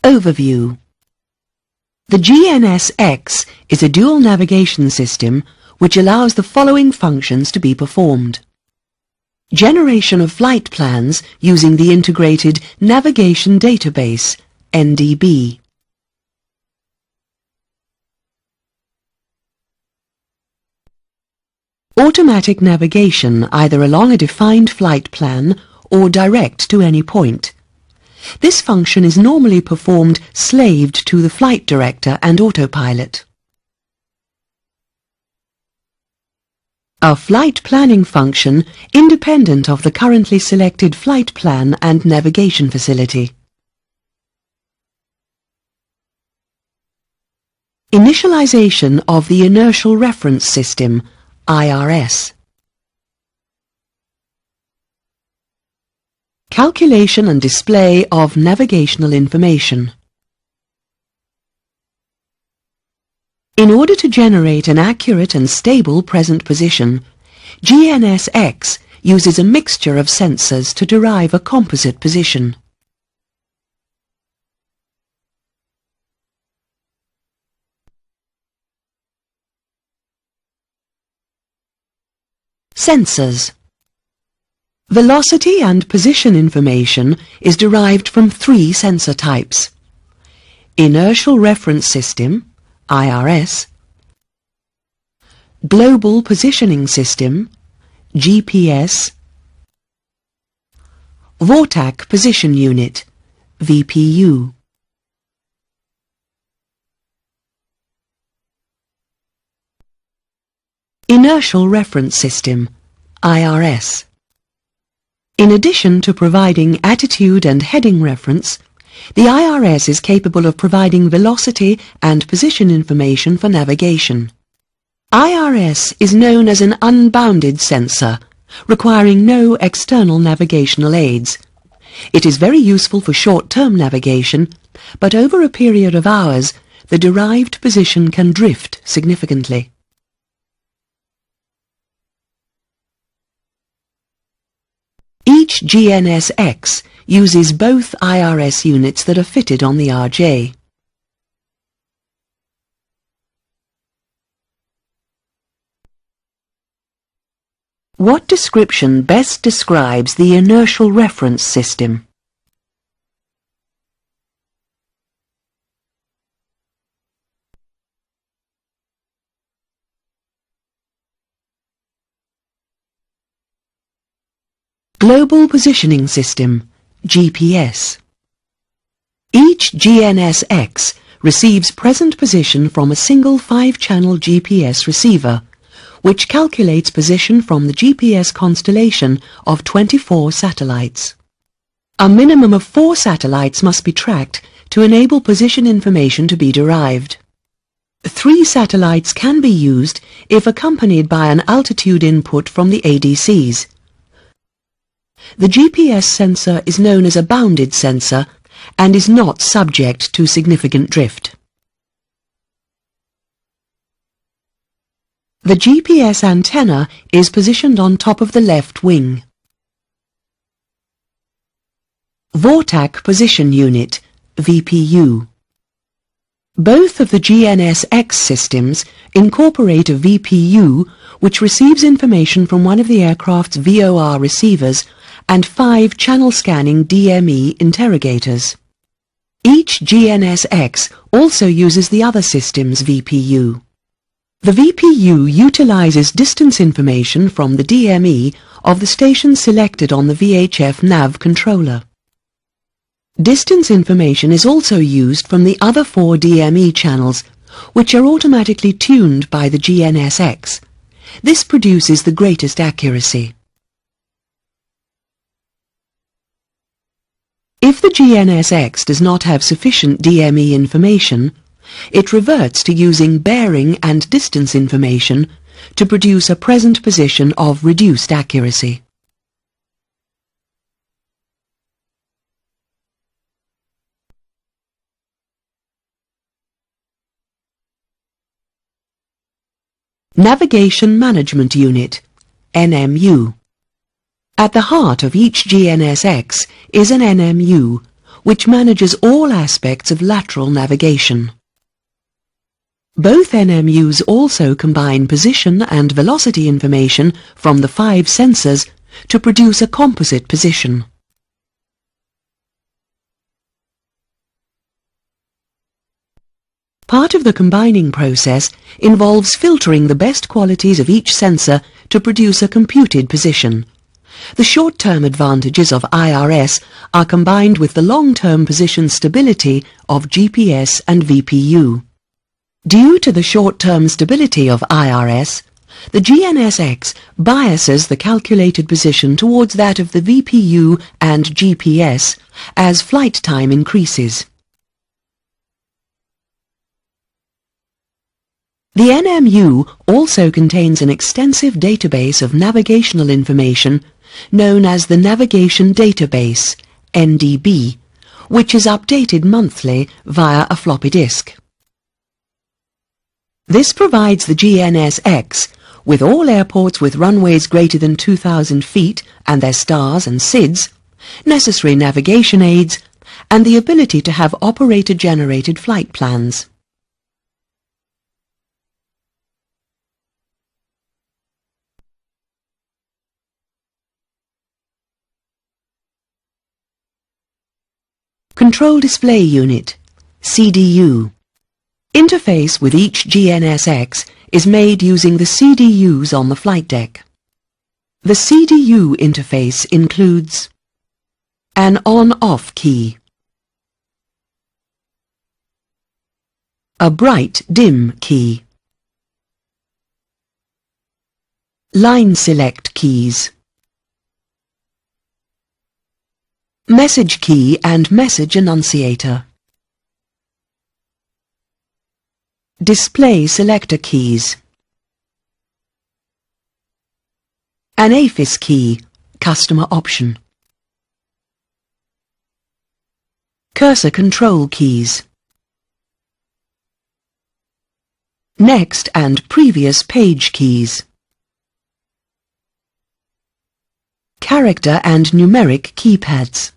Overview. The GNSX is a dual navigation system which allows the following functions to be performed. Generation of flight plans using the Integrated Navigation Database, NDB. Automatic navigation either along a defined flight plan or direct to any point. This function is normally performed slaved to the flight director and autopilot. A flight planning function independent of the currently selected flight plan and navigation facility. Initialization of the Inertial Reference System, IRS. Calculation and display of navigational information. In order to generate an accurate and stable present position, GNSX uses a mixture of sensors to derive a composite position. Sensors. Velocity and position information is derived from three sensor types: Inertial Reference System, IRS, Global Positioning System, GPS, VORTAC Position Unit, VPU. Inertial Reference System, IRS. In addition to providing attitude and heading reference, the IRS is capable of providing velocity and position information for navigation. IRS is known as an unbounded sensor, requiring no external navigational aids. It is very useful for short-term navigation, but over a period of hours, the derived position can drift significantly. Each GNSX uses both IRS units that are fitted on the RJ. What description best describes the Inertial Reference System? Global Positioning System, GPS. Each GNSX receives present position from a single 5-channel GPS receiver, which calculates position from the GPS constellation of 24 satellites. A minimum of 4 satellites must be tracked to enable position information to be derived. 3 satellites can be used if accompanied by an altitude input from the ADCs. The GPS sensor is known as a bounded sensor and is not subject to significant drift. The GPS antenna is positioned on top of the left wing. VORTAC Position Unit, VPU. Both of the GNSX systems incorporate a VPU which receives information from one of the aircraft's VOR receivers and 5 channel scanning DME interrogators. Each GNSX also uses the other system's VPU. The VPU utilizes distance information from the DME of the station selected on the VHF nav controller. Distance information is also used from the other 4 DME channels, which are automatically tuned by the GNSX. This produces the greatest accuracy. If the GNSX does not have sufficient DME information, it reverts to using bearing and distance information to produce a present position of reduced accuracy. Navigation Management Unit, NMU. At the heart of each GNSX is an NMU, which manages all aspects of lateral navigation. Both NMUs also combine position and velocity information from the 5 sensors to produce a composite position. Part of the combining process involves filtering the best qualities of each sensor to produce a computed position. The short-term advantages of IRS are combined with the long-term position stability of GPS and VPU. Due to the short-term stability of IRS, the GNSX biases the calculated position towards that of the VPU and GPS as flight time increases. The NMU also contains an extensive database of navigational information known as the Navigation Database, NDB, which is updated monthly via a floppy disk. This provides the GNSX with all airports with runways greater than 2,000 feet and their stars and SIDs, necessary navigation aids, and the ability to have operator-generated flight plans. Control Display Unit, CDU. Interface with each GNSX is made using the CDUs on the flight deck. The CDU interface includes an on-off key, a bright-dim key, line select keys, message key and message annunciator, display selector keys, an AFIS key, customer option, cursor control keys, next and previous page keys, character and numeric keypads,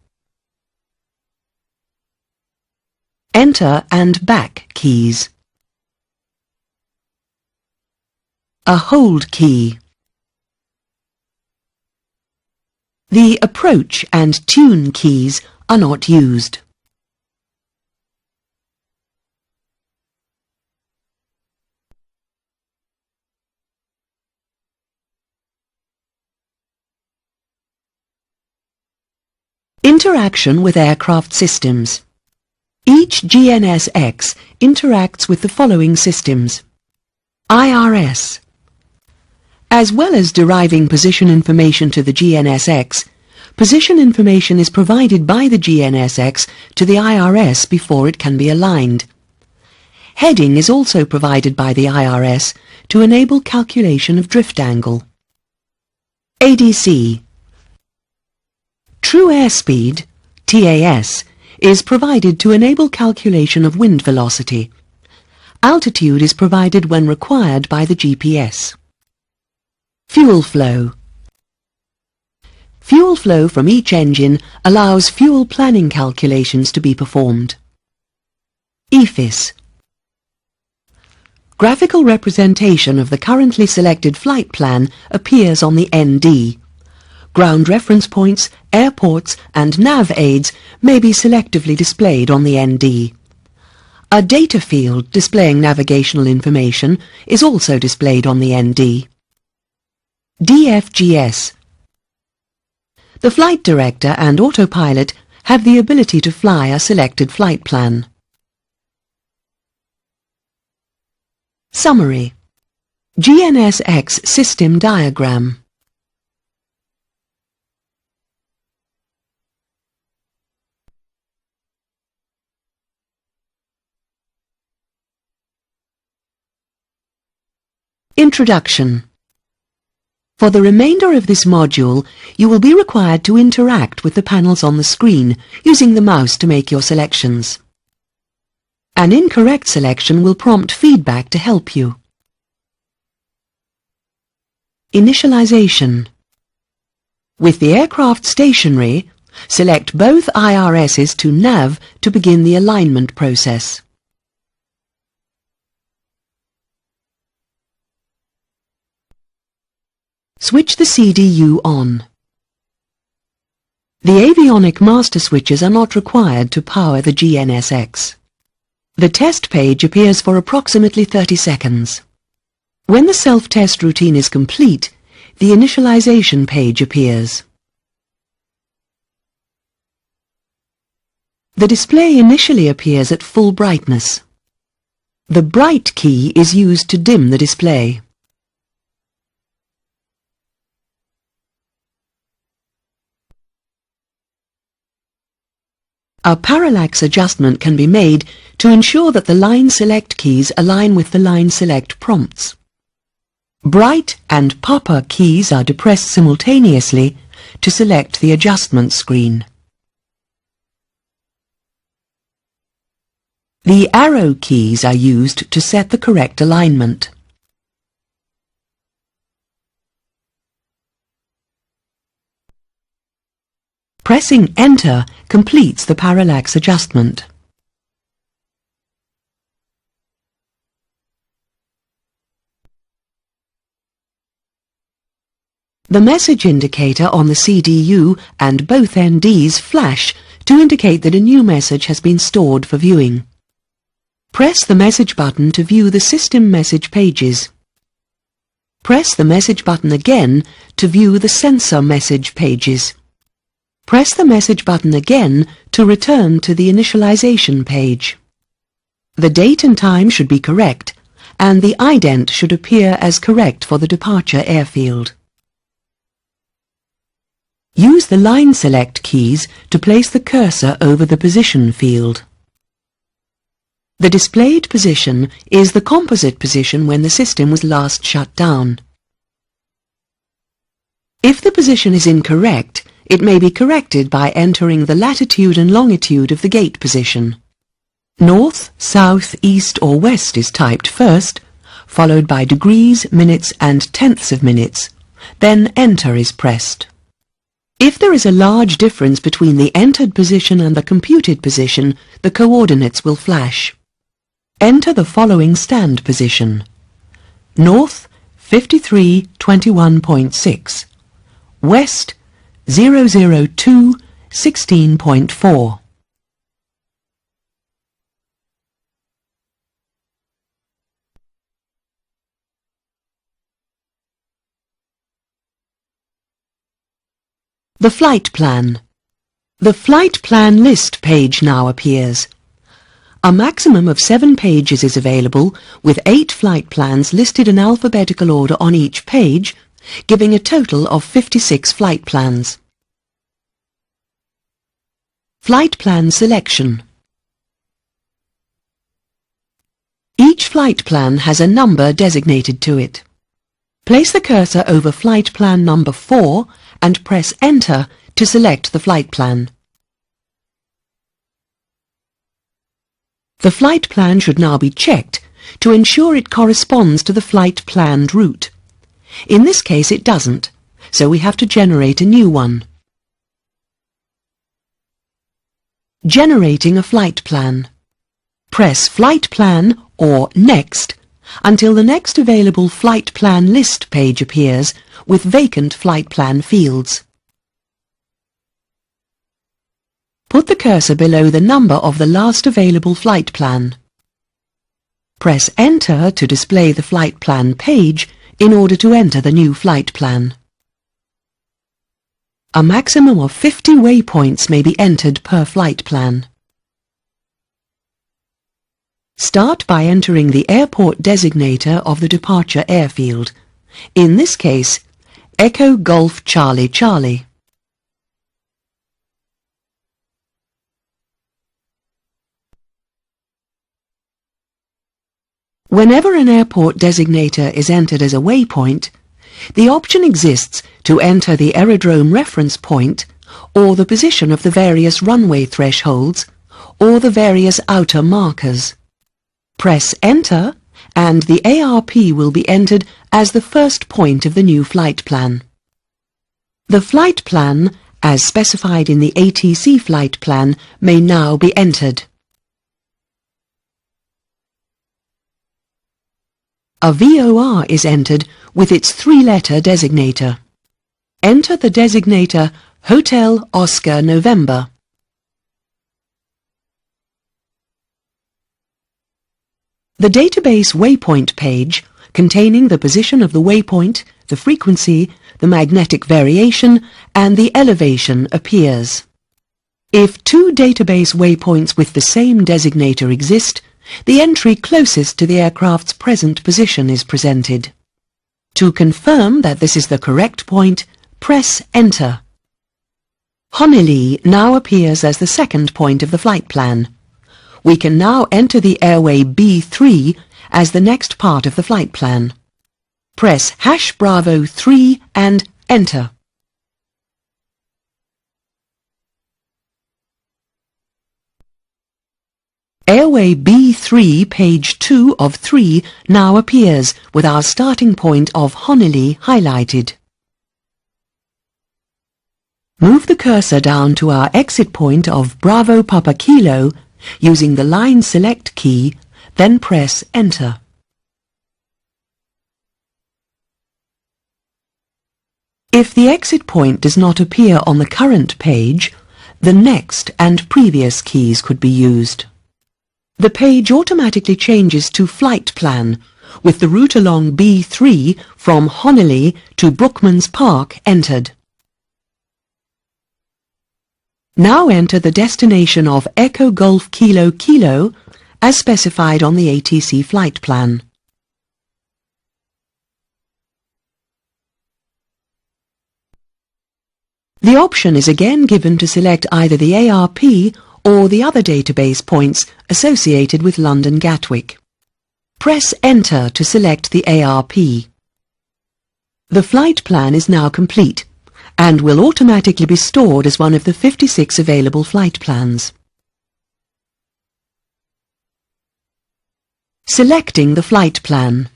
enter and back keys, a hold key. The approach and tune keys are not used. Interaction with aircraft systems. Each GNSX interacts with the following systems. IRS. As well as deriving position information to the GNSX, position information is provided by the GNSX to the IRS before it can be aligned. Heading is also provided by the IRS to enable calculation of drift angle. ADC. True airspeed, TAS, is provided to enable calculation of wind velocity. Altitude is provided when required by the GPS. Fuel flow. Fuel flow from each engine allows fuel planning calculations to be performed. EFIS. Graphical representation of the currently selected flight plan appears on the ND. Ground reference points, airports and nav aids may be selectively displayed on the ND. A data field displaying navigational information is also displayed on the ND. DFGS. The flight director and autopilot have the ability to fly a selected flight plan. Summary. GNSX system diagram. Introduction. For the remainder of this module, you will be required to interact with the panels on the screen using the mouse to make your selections. An incorrect selection will prompt feedback to help you. Initialization. With the aircraft stationary, Select both IRSs to NAV to begin the alignment process. Switch the CDU on. The avionic master switches are not required to power the GNSX. The test page appears for approximately 30 seconds. When the self-test routine is complete, the initialization page appears. The display initially appears at full brightness. The bright key is used to dim the display. A parallax adjustment can be made to ensure that the line select keys align with the line select prompts. Bright and popper keys are depressed simultaneously to select the adjustment screen. The arrow keys are used to set the correct alignment. Pressing Enter completes the parallax adjustment. The message indicator on the CDU and both NDs flash to indicate that a new message has been stored for viewing. Press the message button to view the system message pages. Press the message button again to view the sensor message pages. Press the message button again to return to the initialization page. The date and time should be correct, and the ident should appear as correct for the departure airfield. Use the line select keys to place the cursor over the position field. The displayed position is the composite position when the system was last shut down. If the position is incorrect, it may be corrected by entering the latitude and longitude of the gate position. North, south, east or west is typed first, followed by degrees, minutes and tenths of minutes. Then Enter is pressed. If there is a large difference between the entered position and the computed position, the coordinates will flash. Enter the following stand position. North 53:21.6, West 002:16.4. The flight plan. The flight plan list page now appears. A maximum of 7 pages is available, with 8 flight plans listed in alphabetical order on each page, giving a total of 56 flight plans. Flight plan selection. Each flight plan has a number designated to it. Place the cursor over flight plan number 4 and press Enter to select the flight plan. The flight plan should now be checked to ensure it corresponds to the flight planned route. In this case it doesn't, so we have to generate a new one. Generating a flight plan. Press Flight Plan or Next until the next available flight plan list page appears with vacant flight plan fields. Put the cursor below the number of the last available flight plan. Press Enter to display the flight plan page in order to enter the new flight plan. A maximum of 50 waypoints may be entered per flight plan. Start by entering the airport designator of the departure airfield, in this case, Echo Golf Charlie Charlie. Whenever an airport designator is entered as a waypoint, the option exists to enter the aerodrome reference point or the position of the various runway thresholds or the various outer markers. Press Enter and the ARP will be entered as the first point of the new flight plan. The flight plan as specified in the ATC flight plan, may now be entered. A VOR is entered with its three-letter designator. Enter the designator Hotel Oscar November. The database waypoint page, containing the position of the waypoint, the frequency, the magnetic variation, and the elevation, appears. If two database waypoints with the same designator exist, the entry closest to the aircraft's present position is presented. To confirm that this is the correct point, press Enter. Honolulu now appears as the second point of the flight plan. We can now enter the airway B3 as the next part of the flight plan. Press #Bravo 3 and Enter. Airway B3, page 2 of 3, now appears with our starting point of Honolulu highlighted. Move the cursor down to our exit point of Bravo Papa Kilo using the line select key, then press Enter. If the exit point does not appear on the current page, the next and previous keys could be used. The page automatically changes to Flight Plan, with the route along B3 from Honolulu to Brookmans Park entered. Now enter the destination of Echo Golf Kilo Kilo, as specified on the ATC flight plan. The option is again given to select either the ARP or the other database points associated with London Gatwick. Press Enter to select the ARP. The flight plan is now complete and will automatically be stored as one of the 56 available flight plans. Selecting the flight plan.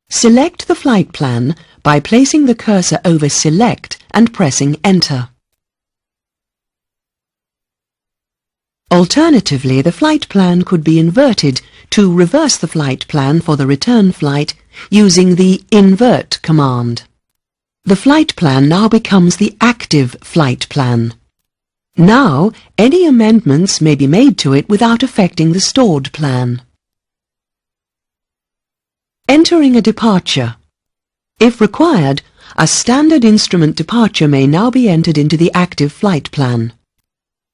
Select the flight plan by placing the cursor over Select and pressing Enter. Alternatively, the flight plan could be inverted to reverse the flight plan for the return flight using the Invert command. The flight plan now becomes the active flight plan. Now, any amendments may be made to it without affecting the stored plan. Entering a departure. If required, a standard instrument departure may now be entered into the active flight plan.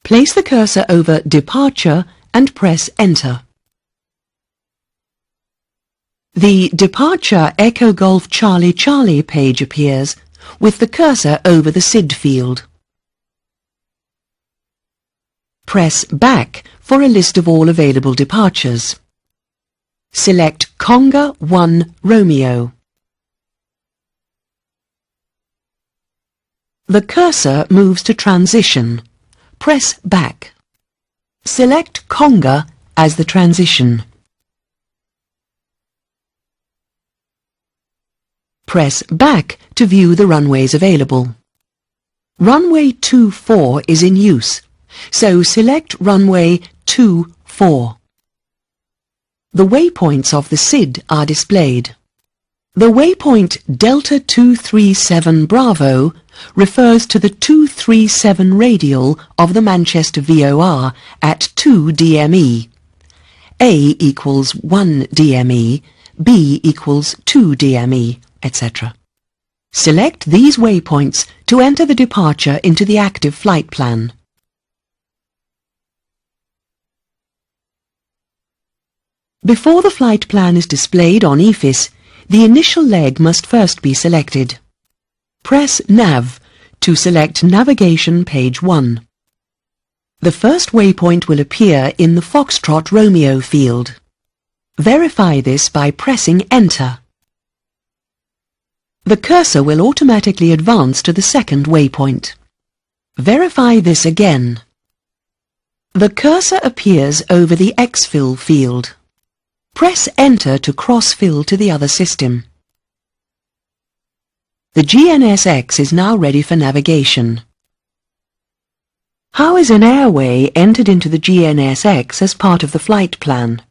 Place the cursor over Departure and press Enter. The Departure Echo Golf Charlie Charlie page appears with the cursor over the SID field. Press Back for a list of all available departures. Select Conga 1 Romeo. The cursor moves to Transition. Press Back. Select Conga as the transition. Press Back to view the runways available. Runway 24 is in use, so select Runway 24. The waypoints of the SID are displayed. The waypoint Delta 237 Bravo refers to the 237 radial of the Manchester VOR at 2 DME. A equals 1 DME, B equals 2 DME, etc. Select these waypoints to enter the departure into the active flight plan. Before the flight plan is displayed on EFIS, the initial leg must first be selected. Press Nav to select Navigation page 1. The first waypoint will appear in the Foxtrot Romeo field. Verify this by pressing Enter. The cursor will automatically advance to the second waypoint. Verify this again. The cursor appears over the exfil field. Press Enter to cross-fill to the other system. The GNSX is now ready for navigation. How is an airway entered into the GNSX as part of the flight plan?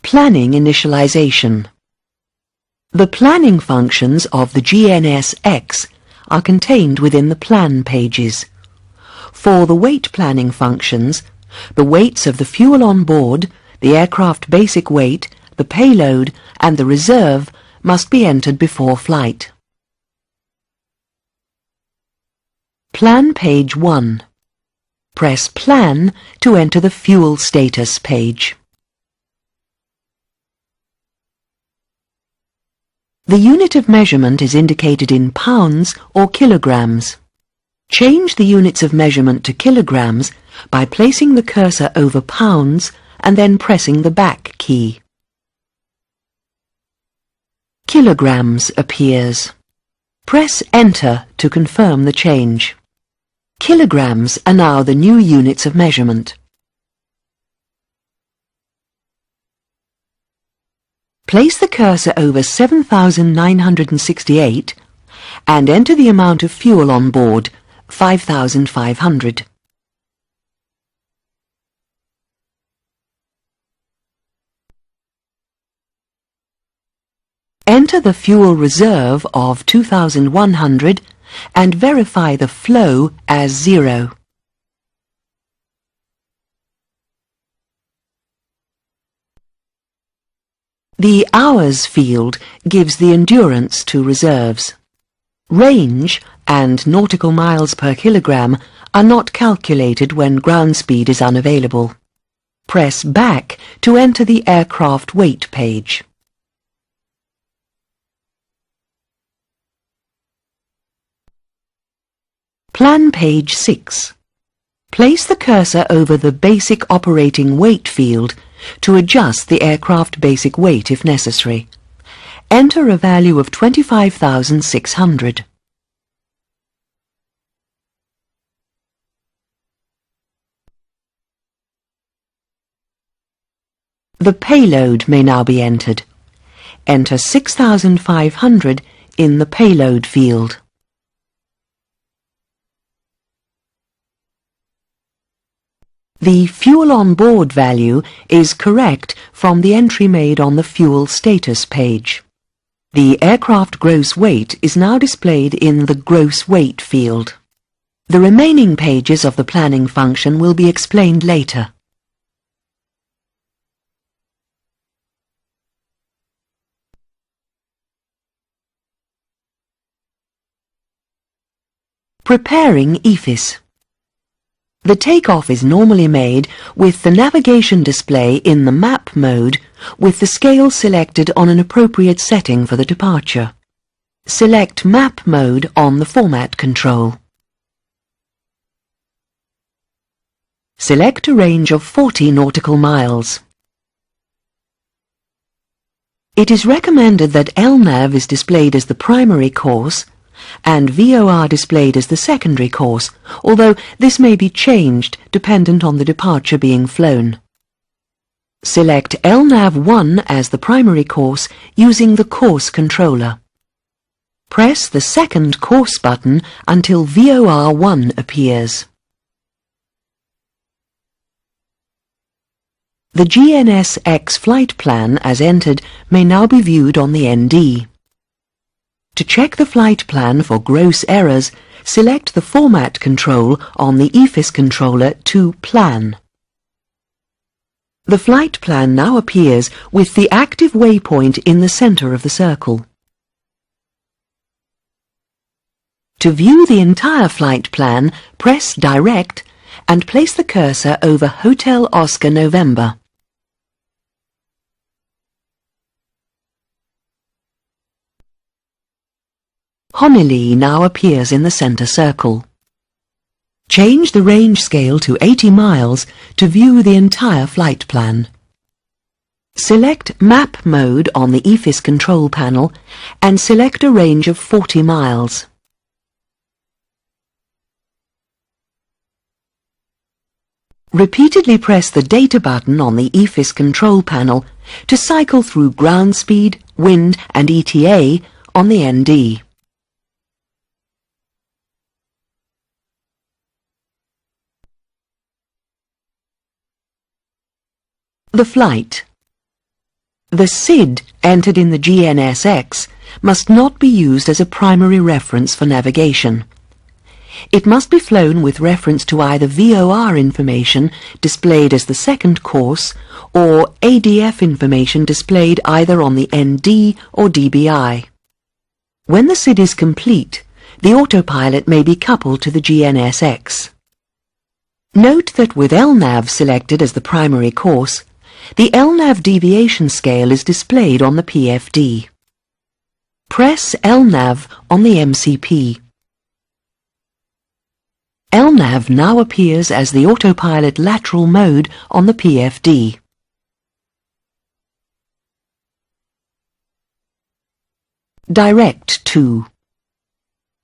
Planning initialization. The planning functions of the GNSX are contained within the plan pages. For the weight planning functions, the weights of the fuel on board, the aircraft basic weight, the payload, and the reserve must be entered before flight. Plan page 1. Press Plan to enter the fuel status page. The unit of measurement is indicated in pounds or kilograms. Change the units of measurement to kilograms by placing the cursor over pounds and then pressing the back key. Kilograms appears. Press Enter to confirm the change. Kilograms are now the new units of measurement. Place the cursor over 7,968 and enter the amount of fuel on board, 5,500. Enter the fuel reserve of 2,100 and verify the flow as 0. The hours field gives the endurance to reserves. Range and nautical miles per kilogram are not calculated when ground speed is unavailable. Press back to enter the aircraft weight page. Plan page 6. Place the cursor over the basic operating weight field to adjust the aircraft basic weight if necessary. Enter a value of 25,600. The payload may now be entered. Enter 6,500 in the payload field. The fuel on board value is correct from the entry made on the fuel status page. The aircraft gross weight is now displayed in the gross weight field. The remaining pages of the planning function will be explained later. Preparing EFIS. The takeoff is normally made with the navigation display in the map mode with the scale selected on an appropriate setting for the departure. Select map mode on the format control. Select a range of 40 nautical miles. It is recommended that LNAV is displayed as the primary course and VOR displayed as the secondary course, although this may be changed dependent on the departure being flown. Select LNAV1 as the primary course using the course controller. Press the second course button until VOR1 appears. The GNSX flight plan as entered may now be viewed on the ND. To check the flight plan for gross errors, select the Format control on the EFIS controller to Plan. The flight plan now appears with the active waypoint in the center of the circle. To view the entire flight plan, press Direct and place the cursor over Hotel Oscar November. Homily now appears in the center circle. Change the range scale to 80 miles to view the entire flight plan. Select Map mode on the EFIS control panel and select a range of 40 miles. Repeatedly press the Data button on the EFIS control panel to cycle through ground speed, wind and ETA on the ND. The flight. The SID entered in the GNSX must not be used as a primary reference for navigation. It must be flown with reference to either VOR information displayed as the second course or ADF information displayed either on the ND or DBI. When the SID is complete, the autopilot may be coupled to the GNSX. Note that with LNAV selected as the primary course, the LNAV deviation scale is displayed on the PFD. Press LNAV on the MCP. LNAV now appears as the autopilot lateral mode on the PFD. Direct to.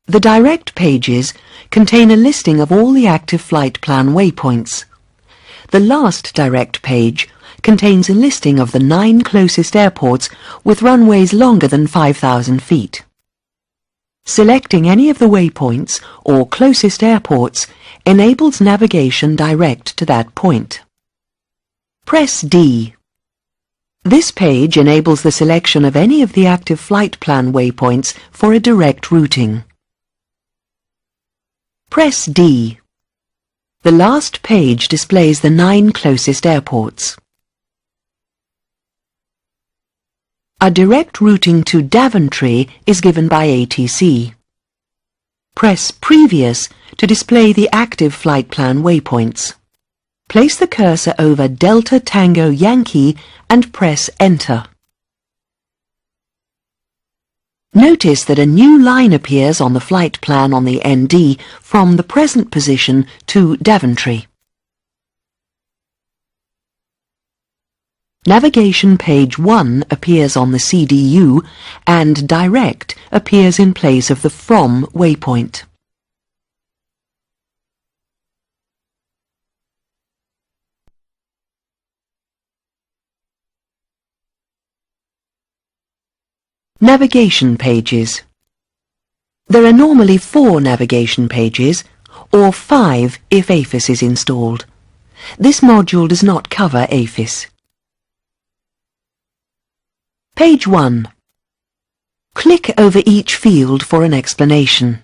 The direct pages contain a listing of all the active flight plan waypoints. The last direct page contains a listing of the 9 closest airports with runways longer than 5,000 feet. Selecting any of the waypoints or closest airports enables navigation direct to that point. Press D. This page enables the selection of any of the active flight plan waypoints for a direct routing. Press D. The last page displays the 9 closest airports. A direct routing to Daventry is given by ATC. Press Previous to display the active flight plan waypoints. Place the cursor over Delta Tango Yankee and press Enter. Notice that a new line appears on the flight plan on the ND from the present position to Daventry. Navigation page 1 appears on the CDU and Direct appears in place of the From waypoint. Navigation pages. There are normally 4 navigation pages, or 5 if AFIS is installed. This module does not cover AFIS. Page 1. Click over each field for an explanation.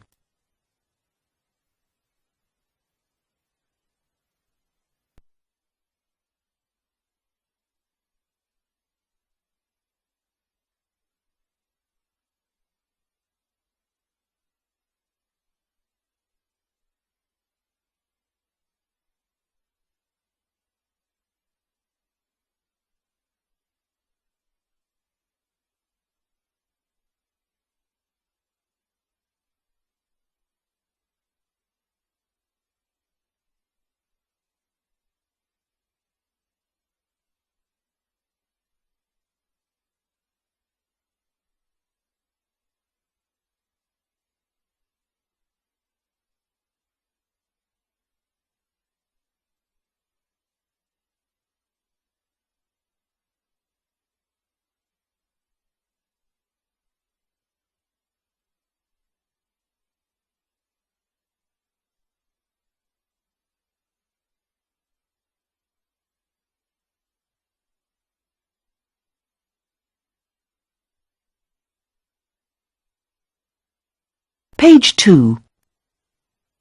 Page 2.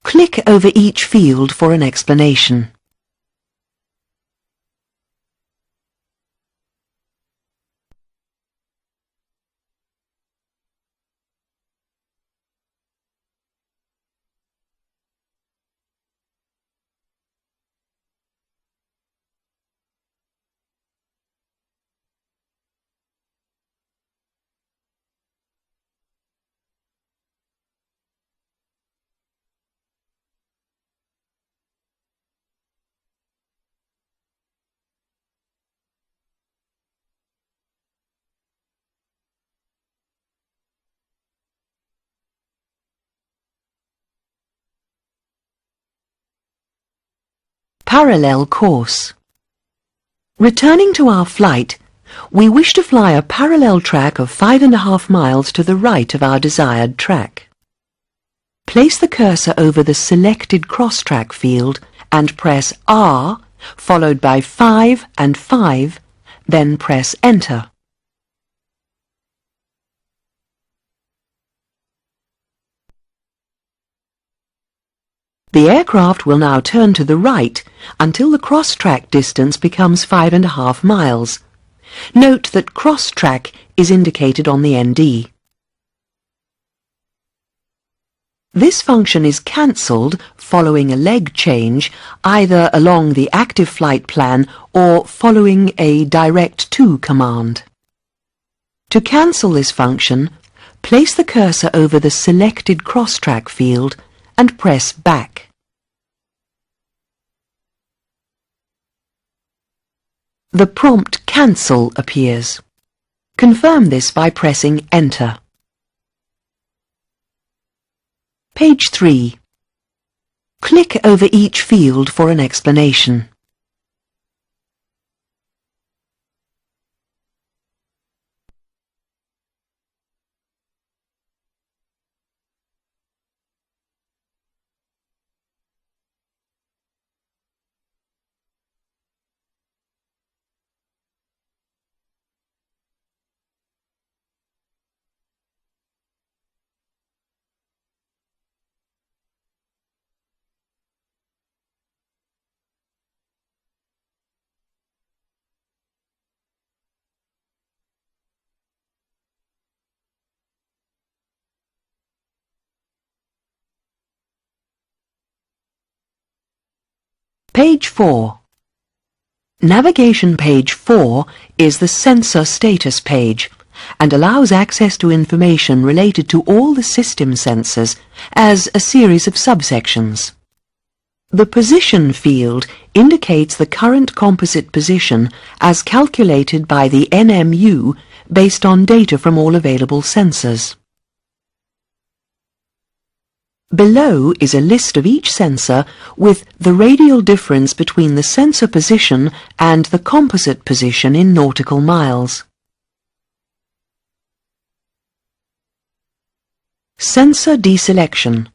Click over each field for an explanation. Parallel course. Returning to our flight, we wish to fly a parallel track of 5.5 miles to the right of our desired track. Place the cursor over the selected cross-track field and press R, followed by 5 and 5, then press Enter. The aircraft will now turn to the right until the cross-track distance becomes 5.5 miles. Note that cross-track is indicated on the ND. This function is cancelled following a leg change, either along the active flight plan or following a direct to command. To cancel this function, place the cursor over the selected cross-track field and press back. The prompt Cancel appears. Confirm this by pressing Enter. Page 3. Click over each field for an explanation. Page 4. Navigation page 4 is the sensor status page and allows access to information related to all the system sensors as a series of subsections. The position field indicates the current composite position as calculated by the NMU based on data from all available sensors. Below is a list of each sensor with the radial difference between the sensor position and the composite position in nautical miles. Sensor deselection.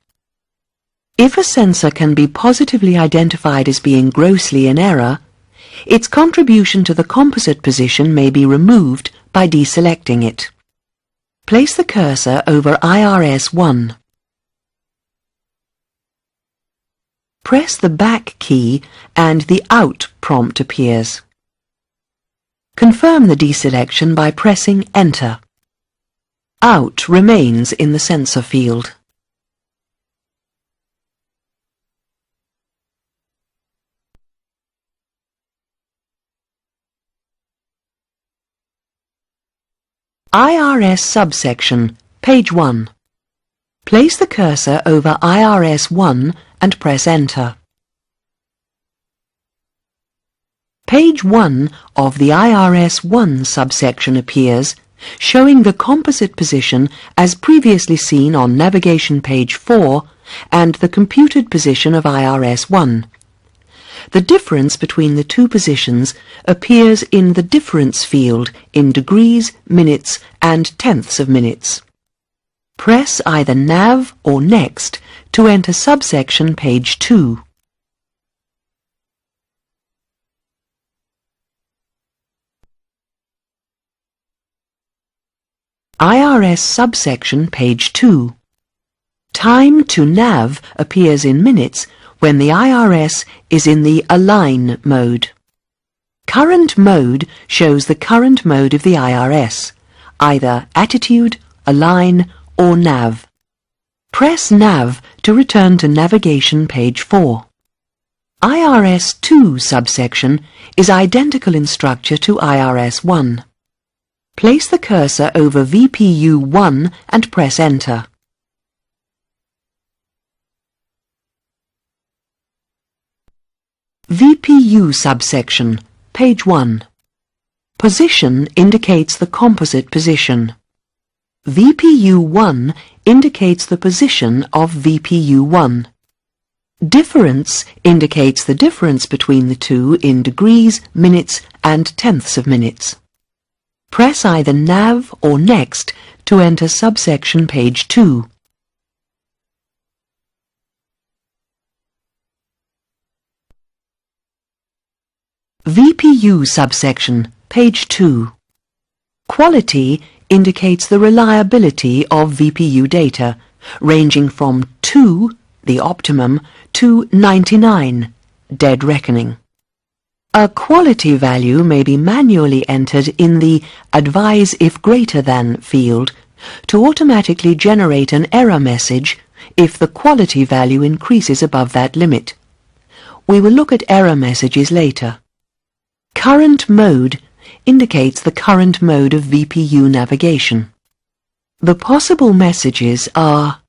If a sensor can be positively identified as being grossly in error, its contribution to the composite position may be removed by deselecting it. Place the cursor over IRS-1. Press the back key and the Out prompt appears. Confirm the deselection by pressing Enter. Out remains in the sensor field. IRS subsection, page 1. Place the cursor over IRS-1 and press Enter. Page 1 of the IRS-1 subsection appears, showing the composite position as previously seen on navigation page 4 and the computed position of IRS-1. The difference between the two positions appears in the difference field in degrees, minutes and tenths of minutes. Press either NAV or Next to enter subsection page 2. IRS subsection page 2. Time to NAV appears in minutes when the IRS is in the Align mode. Current mode shows the current mode of the IRS, either Attitude, Align or NAV. Press NAV to return to navigation page 4. IRS-2 subsection is identical in structure to IRS-1. Place the cursor over VPU-1 and press Enter. VPU subsection, page 1. Position indicates the composite position. VPU-1 indicates the position of VPU-1. Difference indicates the difference between the two in degrees, minutes and tenths of minutes. Press either NAV or Next to enter subsection page 2. VPU subsection, page 2. Quality indicates the reliability of VPU data, ranging from 2, the optimum, to 99, dead reckoning. A quality value may be manually entered in the Advise if greater than field to automatically generate an error message if the quality value increases above that limit. We will look at error messages later. Current mode indicates the current mode of VPU navigation. The possible messages are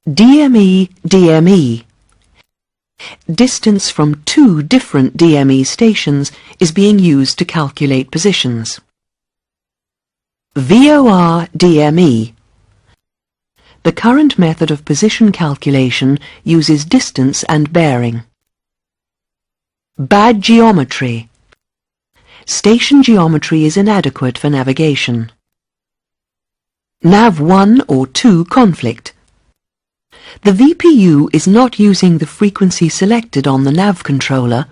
DME, DME. Distance from two different DME stations is being used to calculate positions. VOR, DME. The current method of position calculation uses distance and bearing. Bad geometry. Station geometry is inadequate for navigation. NAV 1 or 2 conflict. The VPU is not using the frequency selected on the NAV controller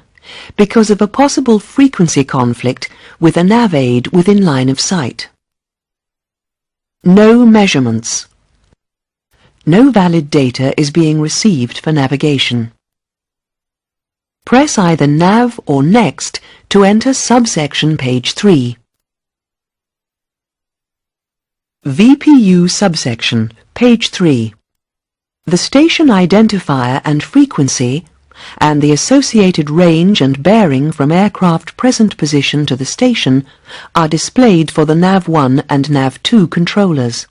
because of a possible frequency conflict with a NAV aid within line of sight. No measurements. No valid data is being received for navigation. Press either NAV or Next to enter subsection page 3. VPU subsection, page 3. The station identifier and frequency, and the associated range and bearing from aircraft present position to the station are displayed for the NAV 1 and NAV 2 controllers.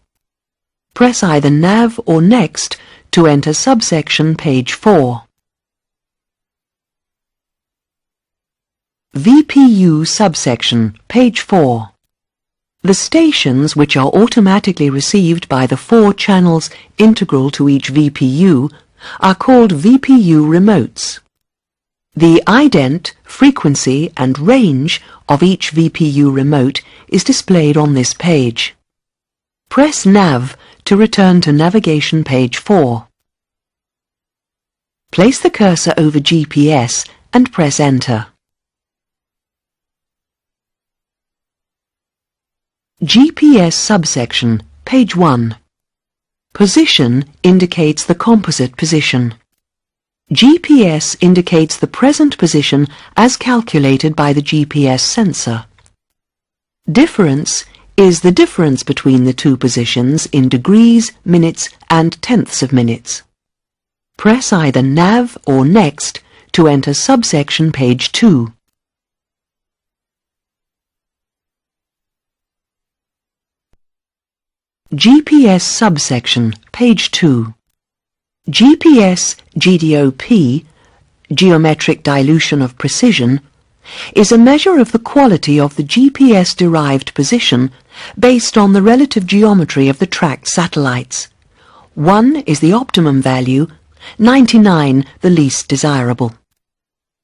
Press either NAV or Next to enter subsection page 4. VPU subsection, page 4. The stations which are automatically received by the 4 channels integral to each VPU are called VPU remotes. The ident, frequency and range of each VPU remote is displayed on this page. Press NAV to return to navigation page 4. Place the cursor over GPS and press Enter. GPS subsection, page 1. Position indicates the composite position. GPS indicates the present position as calculated by the GPS sensor. Difference is the difference between the two positions in degrees, minutes and tenths of minutes. Press either NAV or Next to enter subsection page 2. GPS subsection, page 2. GPS GDOP, geometric dilution of precision, is a measure of the quality of the GPS-derived position based on the relative geometry of the tracked satellites. 1 is the optimum value, 99 the least desirable.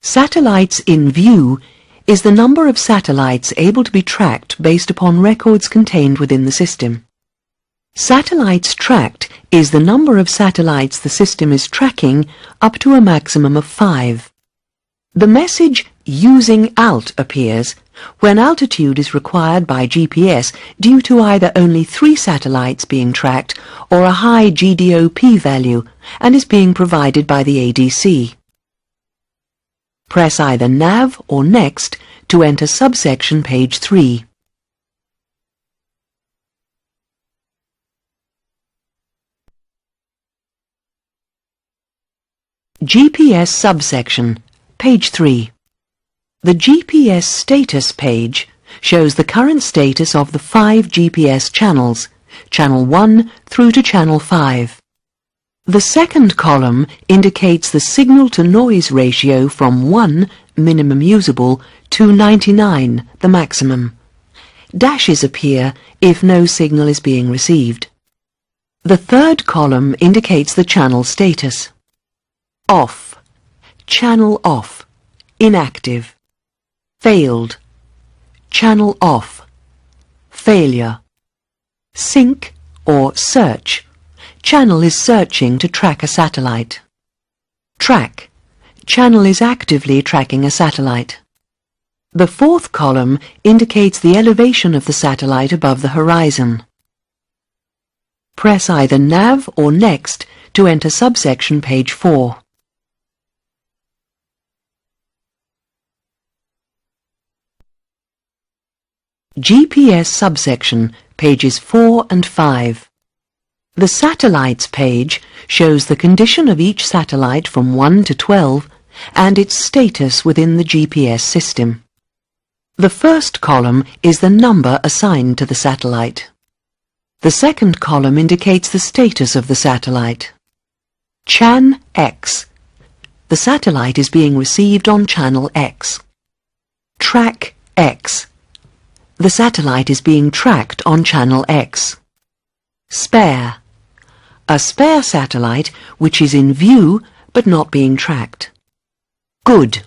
Satellites in view is the number of satellites able to be tracked based upon records contained within the system. Satellites tracked is the number of satellites the system is tracking up to a maximum of 5. The message using ALT appears when altitude is required by GPS due to either only 3 satellites being tracked or a high GDOP value and is being provided by the ADC. Press either NAV or Next to enter subsection page 3. GPS subsection, page 3. The GPS status page shows the current status of the 5 GPS channels, channel 1 through to channel 5. The second column indicates the signal-to-noise ratio from 1, minimum usable, to 99, the maximum. Dashes appear if no signal is being received. The third column indicates the channel status. Off, channel off, inactive. Failed, channel off, failure. Sync or search, channel is searching to track a satellite. Track, channel is actively tracking a satellite. The fourth column indicates the elevation of the satellite above the horizon. Press either NAV or Next to enter subsection page 4. GPS subsection, pages 4 and 5. The Satellites page shows the condition of each satellite from 1 to 12 and its status within the GPS system. The first column is the number assigned to the satellite. The second column indicates the status of the satellite. Chan X. The satellite is being received on channel X. Track X. The satellite is being tracked on channel X. Spare. A spare satellite which is in view but not being tracked. Good.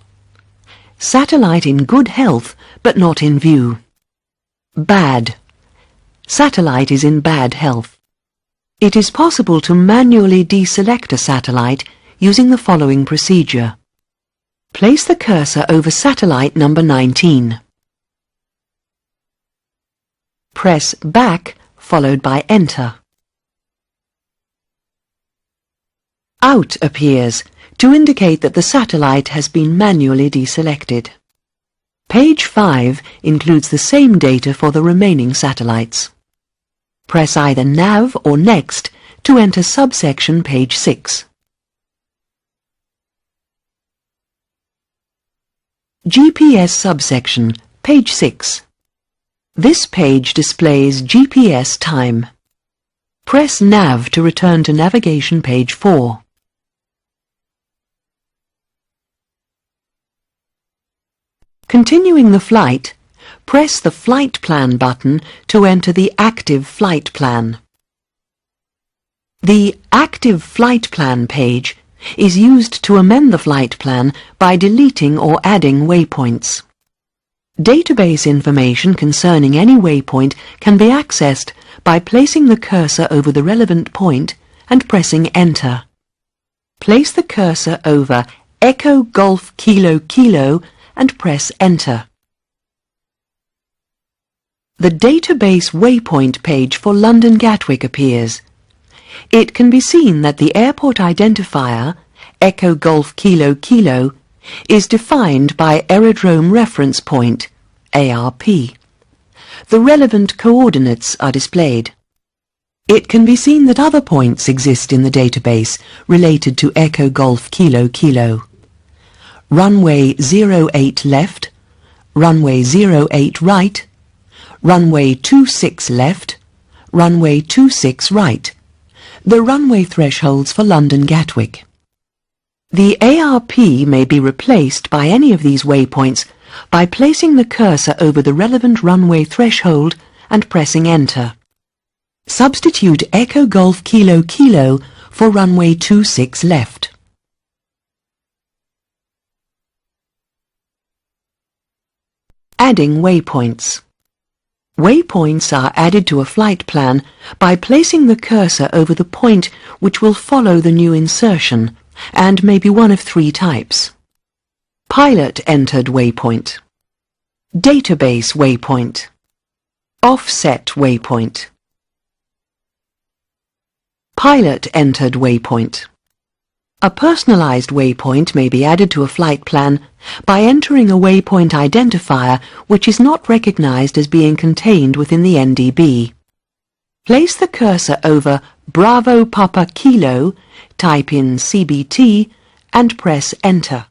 Satellite in good health but not in view. Bad. Satellite is in bad health. It is possible to manually deselect a satellite using the following procedure. Place the cursor over satellite number 19. Press Back followed by Enter. Out appears to indicate that the satellite has been manually deselected. Page 5 includes the same data for the remaining satellites. Press either NAV or Next to enter subsection page 6. GPS subsection, page 6. This page displays GPS time. Press NAV to return to navigation page 4. Continuing the flight, press the Flight Plan button to enter the Active Flight Plan. The Active Flight Plan page is used to amend the flight plan by deleting or adding waypoints. Database information concerning any waypoint can be accessed by placing the cursor over the relevant point and pressing Enter. Place the cursor over Echo Golf Kilo Kilo and press Enter. The database waypoint page for London Gatwick appears. It can be seen that the airport identifier, Echo Golf Kilo Kilo, is defined by Aerodrome Reference Point, ARP. The relevant coordinates are displayed. It can be seen that other points exist in the database related to Echo Golf Kilo Kilo. Runway 08 left, runway 08 right, runway 26 left, runway 26 right. The runway thresholds for London Gatwick. The ARP may be replaced by any of these waypoints by placing the cursor over the relevant runway threshold and pressing Enter. Substitute Echo Golf Kilo Kilo for runway 26 left. Adding waypoints. Waypoints are added to a flight plan by placing the cursor over the point which will follow the new insertion and may be one of three types. Pilot entered waypoint, database waypoint, offset waypoint. Pilot entered waypoint. A personalized waypoint may be added to a flight plan by entering a waypoint identifier which is not recognized as being contained within the NDB. Place the cursor over Bravo Papa Kilo, type in CBT, and press Enter.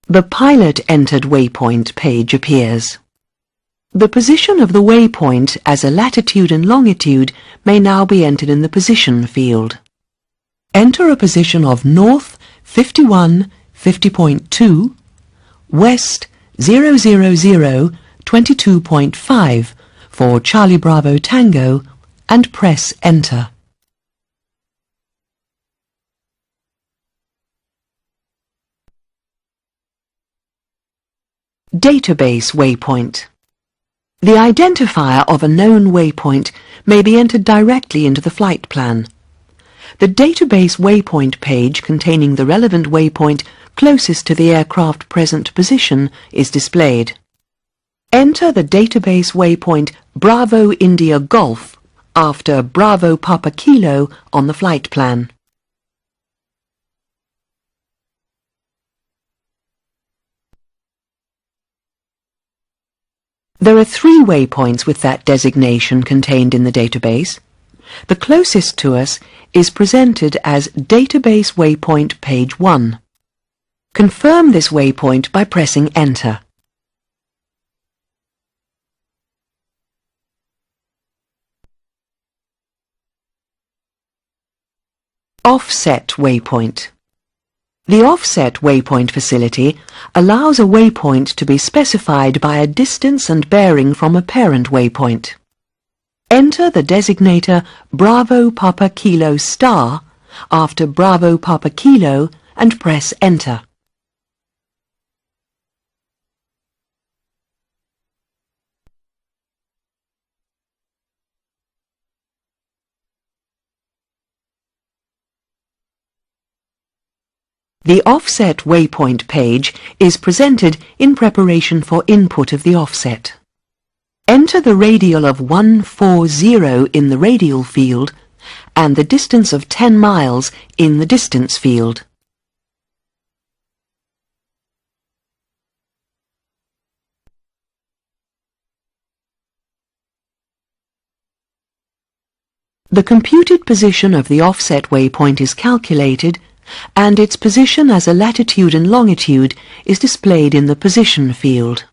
The Pilot Entered Waypoint page appears. The position of the waypoint as a latitude and longitude may now be entered in the Position field. Enter a position of North 51 50.2, West 000 22.5 for Charlie Bravo Tango and press Enter. Database waypoint. The identifier of a known waypoint may be entered directly into the flight plan. The database waypoint page containing the relevant waypoint closest to the aircraft present position is displayed. Enter the database waypoint Bravo India Golf after Bravo Papa Kilo on the flight plan. There are 3 waypoints with that designation contained in the database. The closest to us is presented as Database Waypoint Page 1. Confirm this waypoint by pressing Enter. Offset waypoint. The offset waypoint facility allows a waypoint to be specified by a distance and bearing from a parent waypoint. Enter the designator Bravo Papa Kilo Star after Bravo Papa Kilo and press Enter. The offset waypoint page is presented in preparation for input of the offset. Enter the radial of 140 in the radial field and the distance of 10 miles in the distance field. The computed position of the offset waypoint is calculated and its position as a latitude and longitude is displayed in the position field.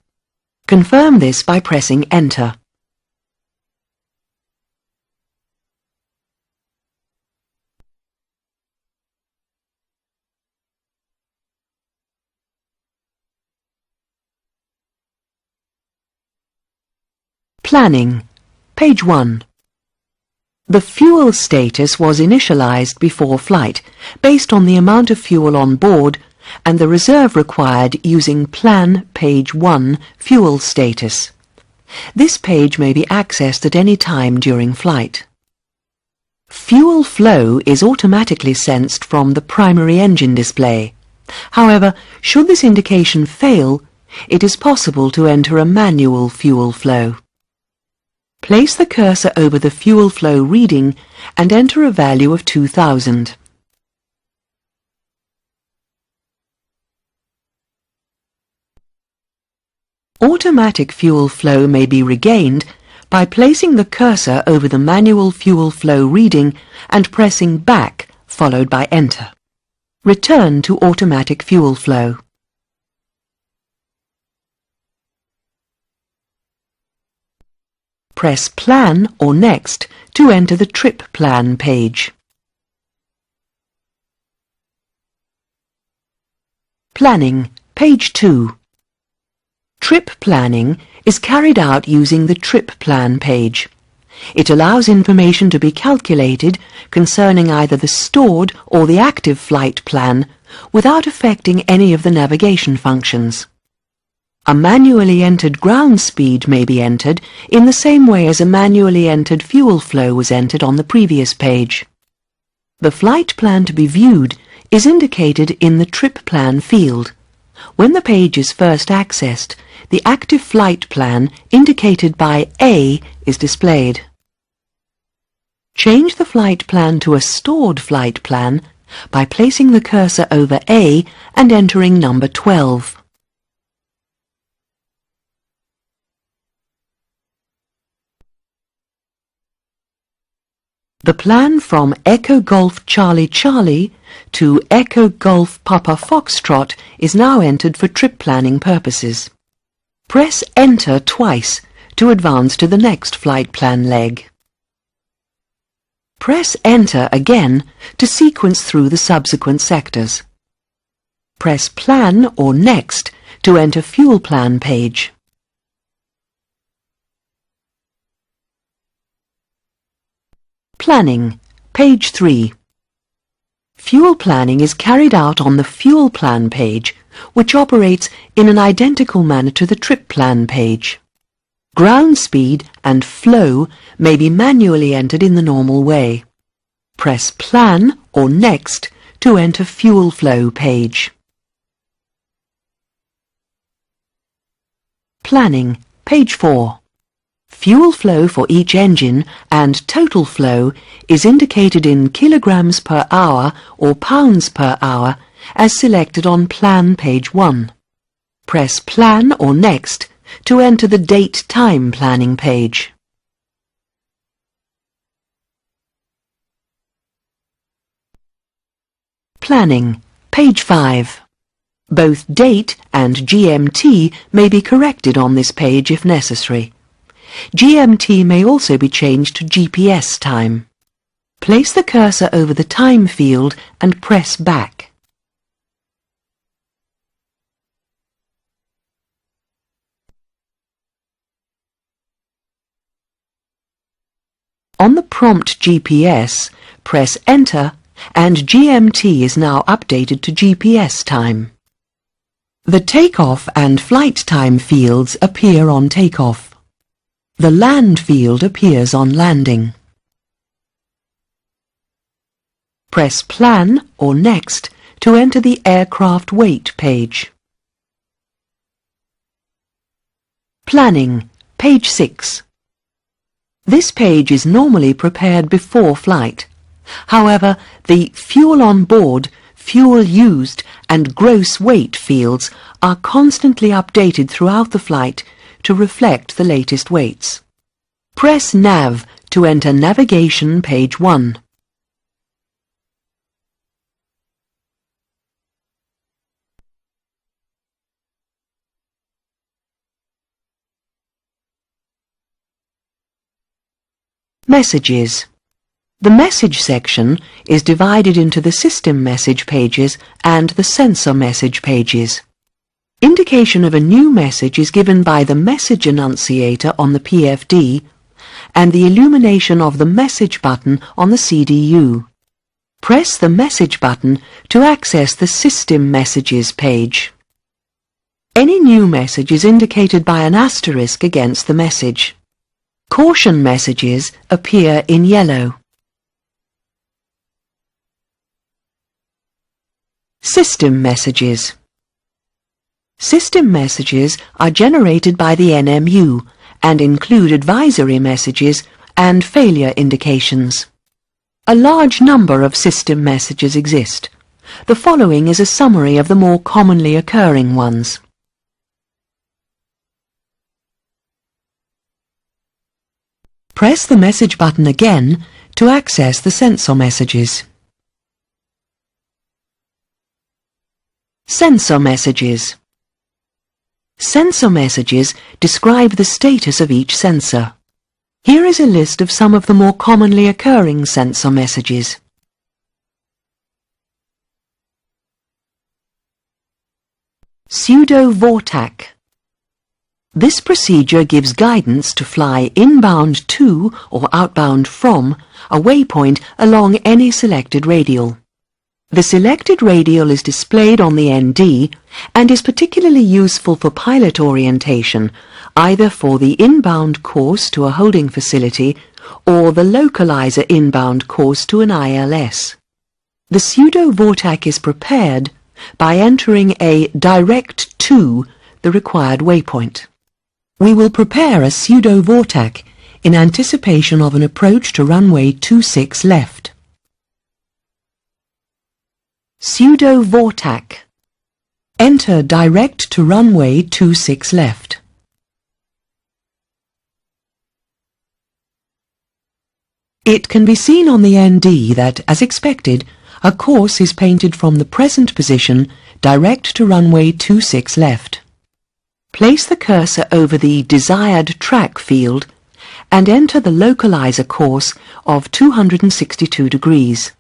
Confirm this by pressing Enter. Planning, page 1. The fuel status was initialized before flight, based on the amount of fuel on board and the reserve required using Plan Page 1 Fuel Status. This page may be accessed at any time during flight. Fuel flow is automatically sensed from the primary engine display. However, should this indication fail, it is possible to enter a manual fuel flow. Place the cursor over the fuel flow reading and enter a value of 2000. Automatic fuel flow may be regained by placing the cursor over the manual fuel flow reading and pressing back followed by Enter. Return to automatic fuel flow. Press Plan or Next to enter the Trip Plan page. Planning, page 2. Trip planning is carried out using the Trip Plan page. It allows information to be calculated concerning either the stored or the active flight plan without affecting any of the navigation functions. A manually entered ground speed may be entered in the same way as a manually entered fuel flow was entered on the previous page. The flight plan to be viewed is indicated in the Trip Plan field. When the page is first accessed, the active flight plan indicated by A is displayed. Change the flight plan to a stored flight plan by placing the cursor over A and entering number 12. The plan from Echo Golf Charlie Charlie to Echo Golf Papa Foxtrot is now entered for trip planning purposes. Press Enter twice to advance to the next flight plan leg. Press Enter again to sequence through the subsequent sectors. Press Plan or Next to enter Fuel Plan page. Planning, page 3. Fuel planning is carried out on the Fuel Plan page, which operates in an identical manner to the Trip Plan page. Ground speed and flow may be manually entered in the normal way. Press Plan or Next to enter Fuel Flow page. Planning, page 4. Fuel flow for each engine and total flow is indicated in kilograms per hour or pounds per hour as selected on Plan page 1. Press Plan or Next to enter the Date-Time Planning page. Planning, page 5. Both date and GMT may be corrected on this page if necessary. GMT may also be changed to GPS time. Place the cursor over the time field and press back. On the prompt GPS, press Enter and GMT is now updated to GPS time. The takeoff and flight time fields appear on takeoff. The land field appears on landing. Press Plan or Next to enter the aircraft weight page. Planning, page 6. This page is normally prepared before flight. However, the fuel on board, fuel used and gross weight fields are constantly updated throughout the flight to reflect the latest weights. Press Nav to enter Navigation page 1. Messages. The message section is divided into the system message pages and the sensor message pages. Indication of a new message is given by the message annunciator on the PFD and the illumination of the message button on the CDU. Press the message button to access the system messages page. Any new message is indicated by an asterisk against the message. Caution messages appear in yellow. System messages. System messages are generated by the NMU and include advisory messages and failure indications. A large number of system messages exist. The following is a summary of the more commonly occurring ones. Press the message button again to access the sensor messages. Sensor messages. Sensor messages describe the status of each sensor. Here is a list of some of the more commonly occurring sensor messages. Pseudo-VORTAC. This procedure gives guidance to fly inbound to or outbound from a waypoint along any selected radial. The selected radial is displayed on the ND and is particularly useful for pilot orientation, either for the inbound course to a holding facility or the localizer inbound course to an ILS. The pseudo-VORTAC is prepared by entering a direct to the required waypoint. We will prepare a pseudo-VORTAC in anticipation of an approach to runway 26 left. Pseudo-VORTAC. Enter direct to runway 26 left. It can be seen on the ND that, as expected, a course is painted from the present position direct to runway 26 left. Place the cursor over the desired track field and enter the localizer course of 262 degrees.